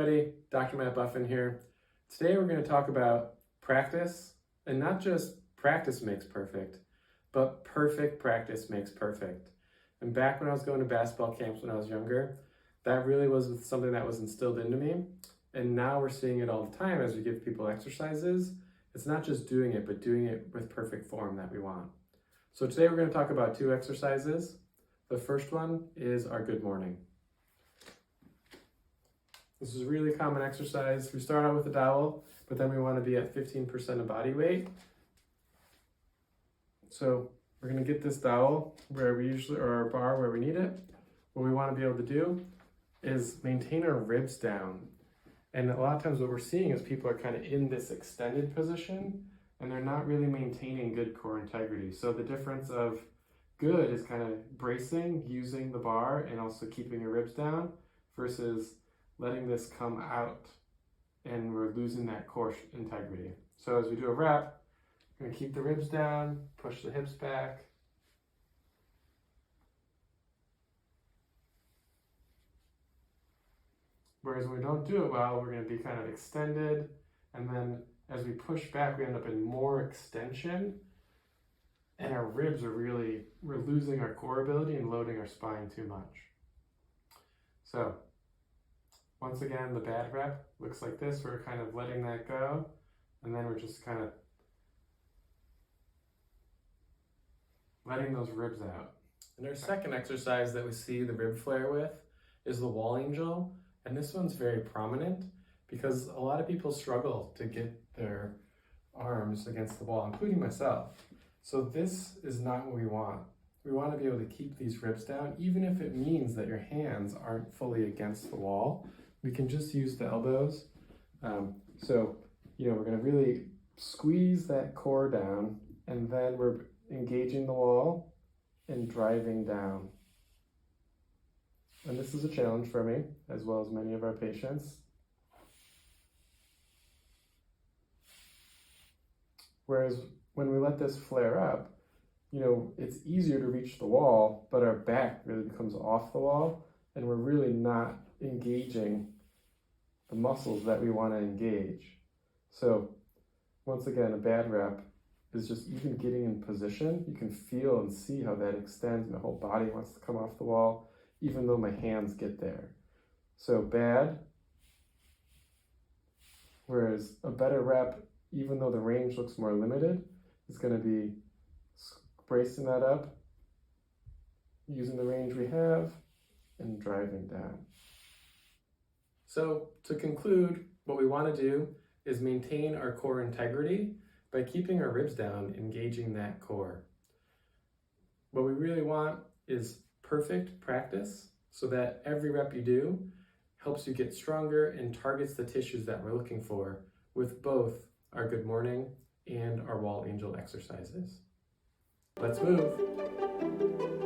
everybody, Dr. Matt Buffin here. Today we're going to talk about practice, and not just practice makes perfect, but perfect practice makes perfect. And back when I was going to basketball camps when I was younger, that really was something that was instilled into me. And now we're seeing it all the time as we give people exercises. It's not just doing it, but doing it with perfect form that we want. So today we're going to talk about 2 exercises. The first one is our good morning. This is a really common exercise. We start out with a dowel, but then we want to be at 15% of body weight. So we're going to get this dowel where we usually, or our bar where we need it. What we want to be able to do is maintain our ribs down. And a lot of times what we're seeing is people are kind of in this extended position and they're not really maintaining good core integrity. So the difference of good is kind of bracing, using the bar, and also keeping your ribs down versus letting this come out and we're losing that core integrity. So as we do a rep, we're going to keep the ribs down, push the hips back. Whereas when we don't do it well, we're going to be kind of extended, and then as we push back, we end up in more extension, and our ribs are really, we're losing our core ability and loading our spine too much. So once again, the bad rep looks like this. We're kind of letting that go, and then we're just kind of letting those ribs out. And our second exercise that we see the rib flare with is the wall angel. And this one's very prominent because a lot of people struggle to get their arms against the wall, including myself. So this is not what we want. We want to be able to keep these ribs down, even if it means that your hands aren't fully against the wall. We can just use the elbows. We're going to really squeeze that core down, and then we're engaging the wall and driving down. And this is a challenge for me, as well as many of our patients. Whereas when we let this flare up, it's easier to reach the wall, but our back really becomes off the wall, and we're really not engaging the muscles that we want to engage. So once again, a bad rep is just even getting in position. You can feel and see how that extends. My whole body wants to come off the wall, even though my hands get there. So bad. Whereas a better rep, even though the range looks more limited, is going to be bracing that up, using the range we have, and driving down. So to conclude, what we want to do is maintain our core integrity by keeping our ribs down, engaging that core. What we really want is perfect practice so that every rep you do helps you get stronger and targets the tissues that we're looking for with both our good morning and our wall angel exercises. Let's move.